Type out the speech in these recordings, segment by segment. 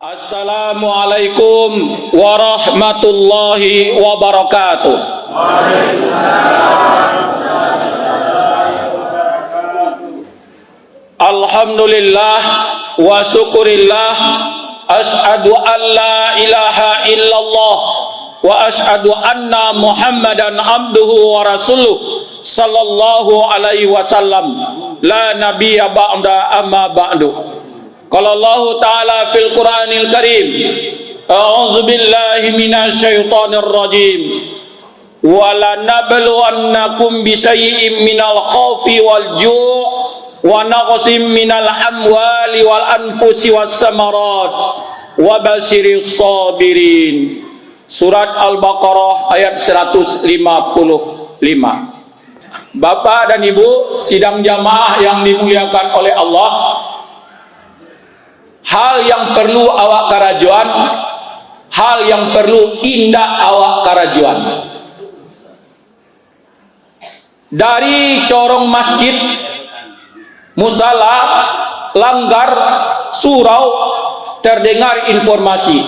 Assalamualaikum warahmatullahi wabarakatuh. Alhamdulillah wa syukurillah, asyhadu an la ilaha illallah wa asyhadu anna Muhammadan abduhu wa rasuluh sallallahu alaihi wasallam, la nabiyya ba'da amma ba'du. Qala Allah Ta'ala fil Qur'anil Karim, a'udzu billahi minasy syaithanir rajim, wa lanabluwannakum bisyai'im minal khaufi wal ju' wa naqsim minal amwali wal anfusi was samarat wa basyiris sabirin. Surat Al-Baqarah ayat 155. Bapak dan Ibu sidang jamaah yang dimuliakan oleh Allah, hal yang perlu awak karajuan, hal yang perlu indah awak karajuan. Dari corong masjid, musala, langgar, surau, terdengar informasi,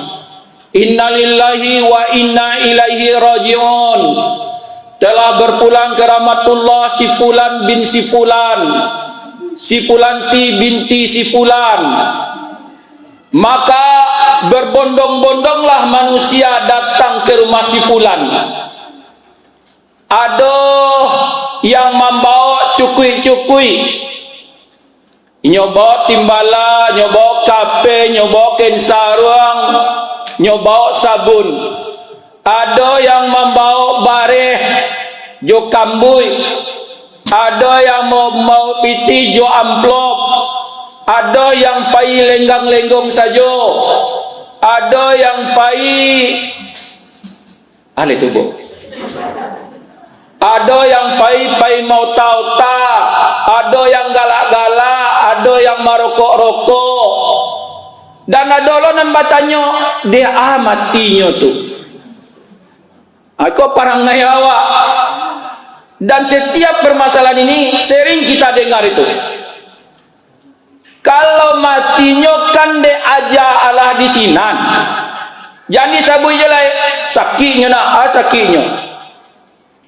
innalillahi wa inna ilaihi raji'un. Telah berpulang ke rahmatullah si fulan bin si fulan, si fulanti binti si fulan. Maka berbondong-bondonglah manusia datang ke rumah si fulan. Aduh, yang membawa cukui-cukui, nyobawa timbala, nyobawa kape, nyobawa kain sarung, nyobawa sabun. Ada yang membawa bareh jo kambui, ada yang mau piti jo amplop, ada yang pai lenggang-lenggong saja, ada yang pai ale tu bu, ada yang pai mau tauta, ada yang galak-galak, ada yang merokok-rokok, dan ada lo nan batanya dia matinya tu. Aku parangai awak, dan setiap permasalahan ini sering kita dengar itu. Kalau matinya kan de aja Allah di sinan, jadi sabui jelai sakitnya nak sakitnya,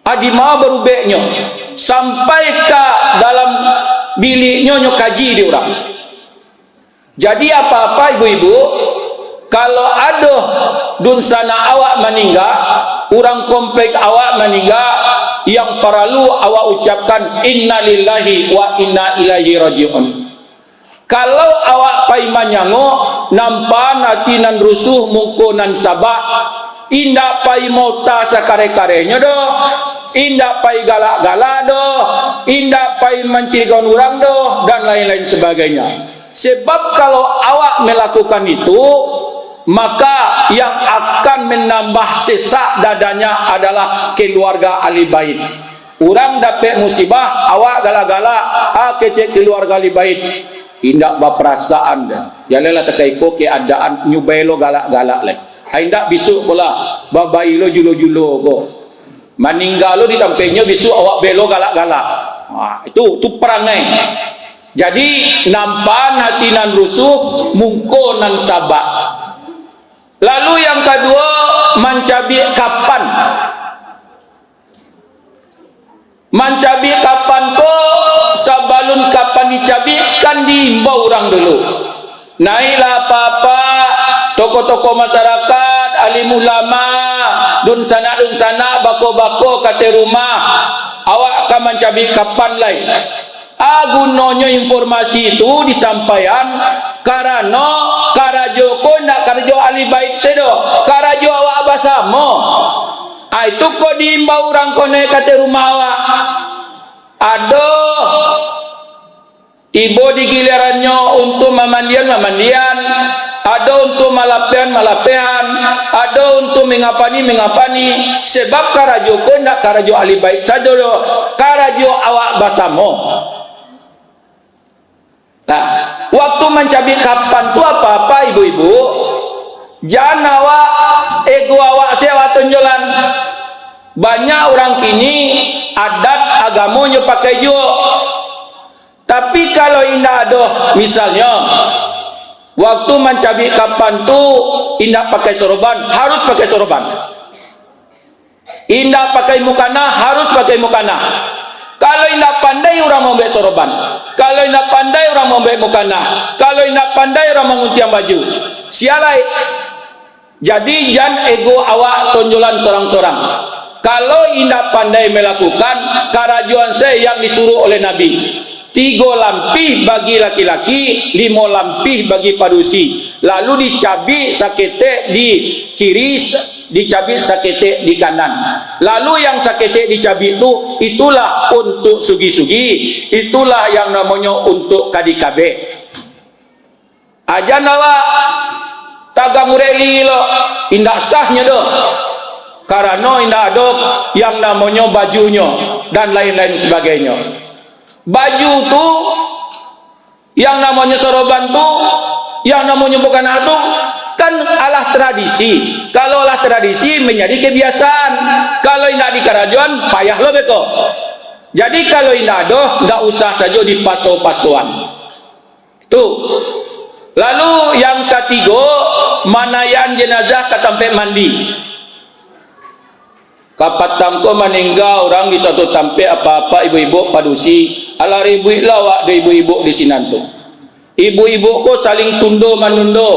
adima berubeknya sampai ke dalam biliknya nyo kaji di orang. Jadi apa-apa ibu-ibu, kalau ada dunsana awak meninggal, orang komplek awak meninggal, yang perlu awak ucapkan innalillahi wa inna ilaihi raji'un. Kalau awak pai manyango nampak nanti nan rusuh mungko nan sabak, indak pai mota sakare-karenya doh, indak pai galak-galak doh, indak pai mencirikan orang doh, dan lain-lain sebagainya. Sebab kalau awak melakukan itu, maka yang akan menambah sesak dadanya adalah keluarga ahli bait. Orang dapat musibah, awak galak-galak, kecek keluarga ahli bait. Indak berperasaan dah. Jalalah tekaiko keadaan nyubailo galak-galak leh. Indak bisu pula babai lo julo-julo ko. Meninggal lo di tampenya bisu awak belo galak-galak. Itu perangai. Jadi nampan hati nan rusuh, mungko nan sabak. Lalu yang kedua, mencabi kapan? Mencabi kapan ko? Sabalun kapan dicabi kan diimbau orang dulu. Naiklah apa-apa tokoh-tokoh masyarakat, alim ulama, dunsana bako-bako kate rumah, awak akan mencabi kapan lain. Gunanya informasi itu disampaikan karena karajo ko ndak karajo ahli bait sedo, karajo awak basamo. Itu kok diimbau orang kone kate rumah awak. Aduh, tiba di gilirannya untuk memandian, ada untuk malapean, ada untuk mengapani. Sebab karajo ko ndak karajo ahli bait saja do, karajo awak basamo. Nah, waktu mencabi kapan tu apa-apa ibu-ibu, jangan awak ego awak sewa tonjolan. Banyak orang kini adat agamanya pakai jo. Tapi kalau indah ada misalnya Waktu mencabik kapan tu indah pakai soroban, harus pakai soroban. Indah pakai mukana, harus pakai mukana. Kalau indah pandai orang mau ambil soroban, kalau indah pandai orang mau ambil mukana, kalau indah pandai orang menguntiang baju. Sialai. Jadi jangan ego awak tonjolan sorang-sorang. Kalau indah pandai melakukan kerajuan saya yang disuruh oleh Nabi. 3 lampih bagi laki-laki, 5 lampih bagi padusi. Lalu dicabik sakete di kiri, dicabik sakete di kanan. Lalu yang sakete dicabik itu, itulah untuk sugi-sugi, itulah yang namanya untuk kadikabe. Ajan awak tagang mureli lo, indah sahnya doh. Karena indah ada yang namanya bajunya dan lain-lain sebagainya. Baju tu, yang namanya soroban tu, yang namanya mukana tu, kan alah tradisi. Kalau alah tradisi menjadi kebiasaan. Kalau indah di kerajuan, payah lo beko. Jadi kalau indah ada, ndak usah saja dipaso-pasoan. Tu. Lalu yang ketiga, manayan jenazah katampe mandi. Kapat tangko meninggal orang di suatu tampe apa-apa ibu-ibu padusi. Alah ibu lawak de ibu-ibu di sinantu. Ibu-ibu ko saling tundo manundo.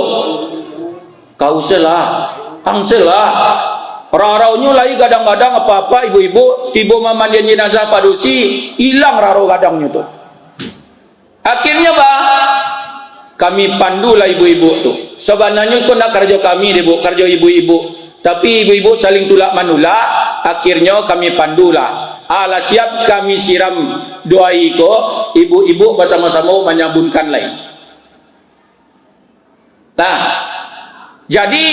Kau selah, ang selah. Raraunya lagi kadang-kadang apa-apa ibu-ibu tiba memandian jenazah padusi, hilang rarau kadangnya tu. Akhirnya kami pandulah ibu-ibu tu. Sebenarnya kau nak kerja kami ibu, kerja ibu-ibu. Tapi ibu-ibu saling tulak manulak, akhirnya kami pandulah. Ala siap kami siram doa iko, ibu-ibu bersama-sama menyambunkan lain. Nah, jadi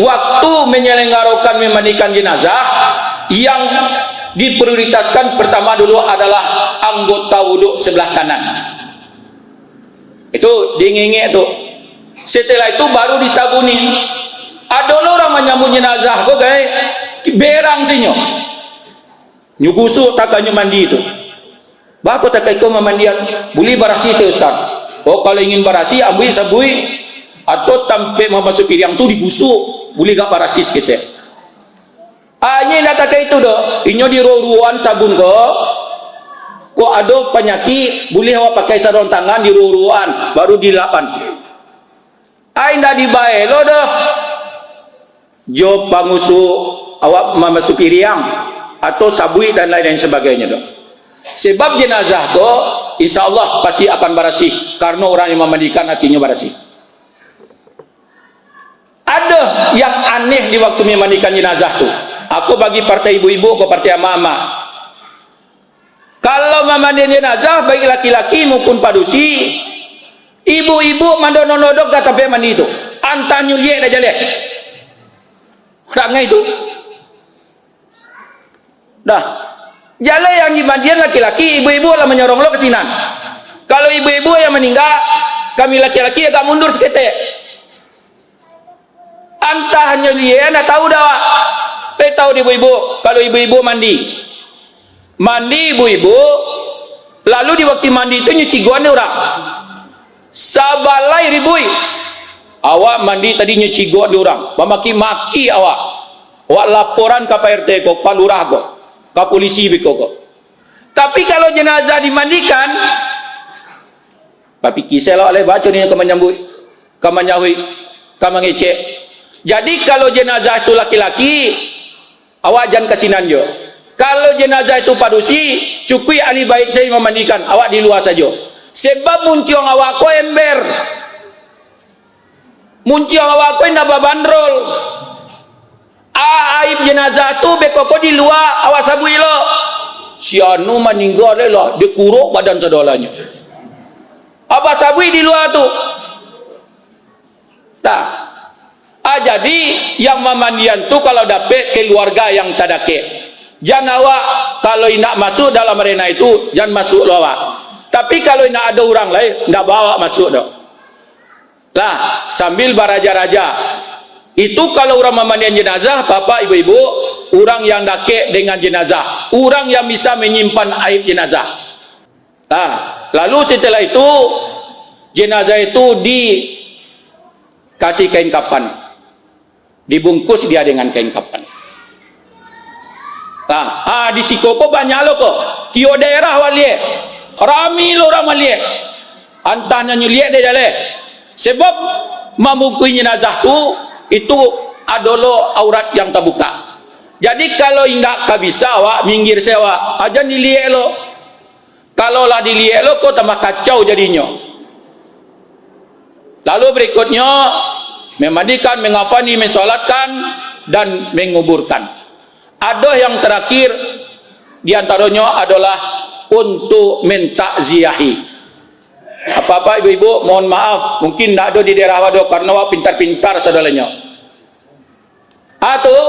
waktu menyelenggarakan memandikan jenazah, yang diprioritaskan pertama dulu adalah anggota wudhu sebelah kanan. Itu dingenge tu. Setelah itu baru disabuni. Ada orang menyambut jenazah kok kayak berang sinyo. Nyugusu takanya mandi itu. Bako takai ko memandian, boleh barasi tu Ustaz. Oh kalau ingin barasi ambil sabui atau tampe masuk piring tu digusuk, boleh gak barasi kita. Hanya nak takai itu doh. Inyo di ruan sabun ko ada penyakit, boleh awak pakai sarung tangan di ruan baru dilapan. Ai ndak dibae lo doh. Jo pangusu awak memasuki riang atau sabui dan lain-lain sebagainya doh. Sebab jenazah tu insyaallah pasti akan barasi karena orang yang memandikan hatinya barasi. Ada yang aneh di waktu memandikan jenazah tu. Aku bagi partai ibu-ibu ke partai mama. Kalau memandikan jenazah baik laki-laki maupun padusi, ibu-ibu mandonodok dah sampai mandi itu. Antanyu liek dah jaleh. Rangai itu dah jalan yang dimandian laki-laki, ibu-ibu lah menyorong lo ke sinan. Kalau ibu-ibu yang meninggal, kami laki-laki agak mundur seketek. Antah hanya dia nak tahu dah. Tahu ibu-ibu kalau ibu-ibu mandi ibu-ibu, lalu di waktu mandi itu nyuci guan orang sabalai ribui. Awak mandi tadi nyuci gua di orang, memaki-maki awak laporan ke Pak RT kok, Pak Lurah kok, ke polisi kok. Tapi kalau jenazah dimandikan, tapi kisah lah oleh baca ni kemenyambut, kemenyahui, kemengecek. Jadi kalau jenazah itu laki-laki, awak jangan kasinan jo. Kalau jenazah itu padusi, cukup ahli bait saya memandikan, awak di luar saja. Sebab muncul awak ko ember. Muncul awak ko ndak bandrol. Aib jenazah tu bekoko di luar awak sabui lo. Si anu meninggal lah, dikuruk badan sedolanya. Abah sabui di luar tu. Nah, jadi yang memandian tu kalau dapat keluarga yang tadake. Jangan awak kalau nak masuk dalam arena itu jangan masuk lo awak. Tapi kalau nak ada orang lain ndak bawa masuk dah. Lah sambil baraja-raja itu kalau orang memandikan jenazah bapak ibu-ibu, orang yang dake dengan jenazah, orang yang bisa menyimpan aib jenazah. Nah lalu setelah itu jenazah itu kasih kain kapan, dibungkus dia dengan kain kapan. Nah, di Sikoko banyak lo kok, kio daerah walie, rami lo orang walie, antahnya nyuliek dia jale, sebab membungkus jenazah tu itu adalah aurat yang terbuka. Jadi kalau indak kabisa awak minggir sewa, aja diliek lo. Kalau lah diliek lo, kau tambah kacau jadinya. Lalu berikutnya memandikan, mengafani, mensolatkan dan menguburkan. Ada yang terakhir diantaranya adalah untuk mentakziahi. Apa-apa ibu-ibu mohon maaf, mungkin tidak ada di daerah wado karena awak pintar-pintar saudaranya. Atau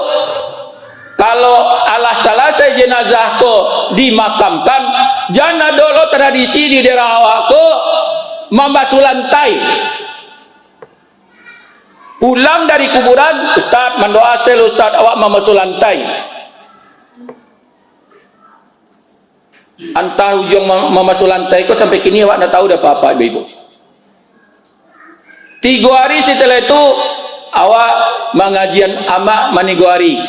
kalau alah selesai jenazah ko dimakamkan, jangan dulu tradisi di daerah awak ko membasuh lantai. Pulang dari kuburan, Ustaz mendoa setel Ustaz awak membasuh lantai. Antah ujung membasuh lantai ko sampai kini awak tidak tahu dah apa-apa ibu-ibu. 3 hari setelah itu awak mengajian amak maniguari,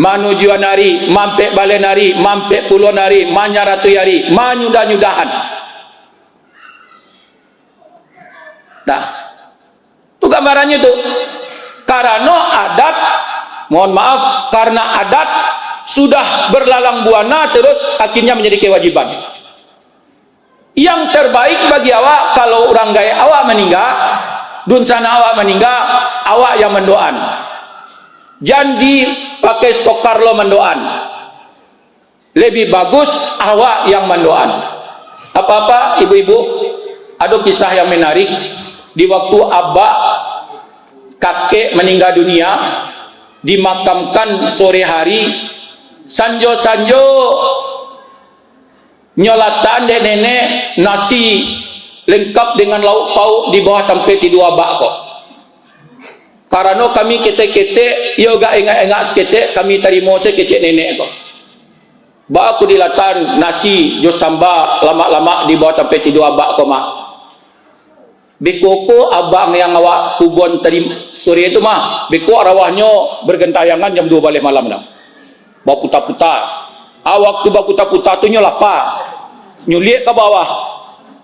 manujuan hari, mampek balen hari, mampek puluhan hari, manyaratu hari, manyudah-nyudahan. Nah, itu gambarannya tuh. Karena adat, mohon maaf, karena adat sudah berlalang buana terus akhirnya menjadi kewajiban. Yang terbaik bagi awak kalau orang gaya awak meninggal, dunsana awak meninggal, awak yang mendoan. Jangan dipakai stokar lo mendoan. Lebih bagus awak yang mendoan. Apa-apa ibu-ibu, ada kisah yang menarik. Di waktu abah kakek meninggal dunia, dimakamkan sore hari, sanjo-sanjo nyolatan dek nenek nasi lengkap dengan lauk pauk di bawah tempat tidur abah kok. Karena kami ketek-ketek, yo gak engak-engak seketek, kami terima sekecek nenek kok. Ba aku dilatan nasi jo samba lama-lama di bawah tempat tidur abah kok mak. Beko abang yang awak kubon tadi sore itu mah, beko arwahnya bergentayangan jam 2 balik malam dah. Bawa putar-putar. Waktu bawa putar-putar tu nyo lapar. Nyuliek ke bawah.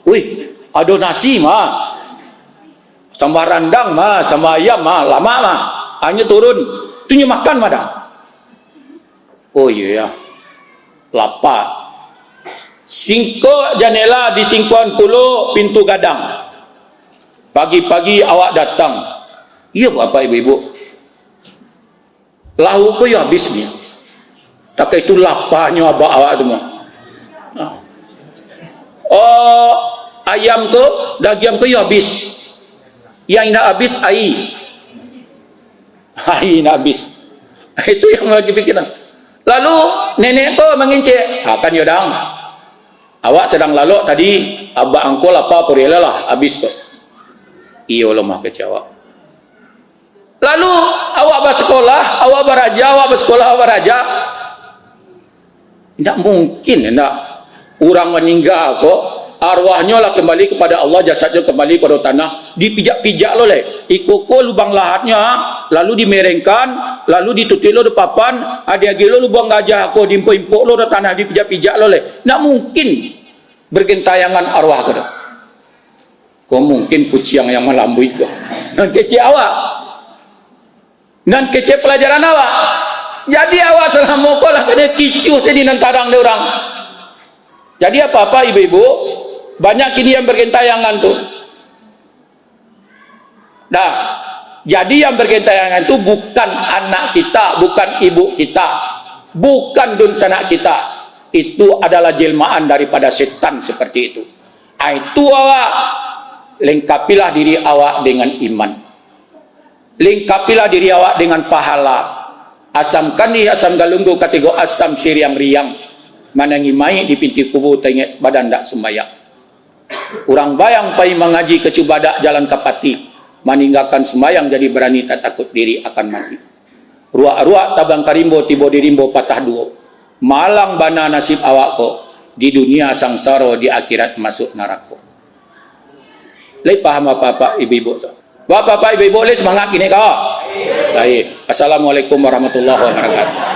Wih, ada nasi mah. Sama randang mah, sama ayam mah, lama mah. Hanya turun, tu nyo makan mah dah. Oh iya ya. Lapar. Singko janela di singkuan pulau pintu gadang. Pagi-pagi awak datang. Iya Bapak Ibu-ibu. Lahu ko ya habisnya. Tak itu laparnya abah awak tu mah. Oh, ayam ko, daging ko ya habis. Yang nak habis air. Air nak habis. Itu yang lagi pikiran. Lalu nenek ko mengincik. Kan yodang. Awak sedang lalu tadi abah angko lapar purilah lah habis ko. Iyo lemah kecewa. Lalu awak bersekolah, awak beraja, awak bersekolah, awak beraja. Tidak mungkin, tidak. Orang meninggal kok, arwahnya lah kembali kepada Allah, jasadnya kembali pada tanah, dipijak-pijak lo leh. Ikoko lubang lahatnya, lalu dimerengkan, lalu ditutup lo di papan, adik-adik lo lubang gajah kok, diimpuk-impuk lo di tanah, dipijak-pijak lo leh. Tidak mungkin bergentayangan arwah kau. Kau mungkin kuciang yang melambui kau. Dan kecil awak. Dan kecil pelajaran awak. Jadi awak selama kau lah kena kicu sedih dan tarang dia orang. Jadi apa-apa ibu-ibu, banyak kini yang bergentayangan tu. Dah. Jadi yang bergentayangan tu bukan anak kita, bukan ibu kita, bukan dunsanak kita. Itu adalah jelmaan daripada setan seperti itu. Itu awak. Lengkapilah diri awak dengan iman. Lengkapilah diri awak dengan pahala. Asam kandi, asam galunggu, kategori asam siriang-riang. Manangimai di pintu kubur tengok badan tak sembahyang. Orang bayang pai mengaji kecubadak jalan kapati. Meninggalkan sembahyang jadi berani tak takut diri akan mati. Ruak-ruak tabang karimbo tibo dirimbo patah duo. Malang bana nasib awak ko. Di dunia sangsara, di akhirat masuk neraka. Lai paham apa-apa ibu-ibu tu? Bapak-bapak, ibu-ibu boleh semangat gini kau. Baik. Assalamualaikum warahmatullahi wabarakatuh.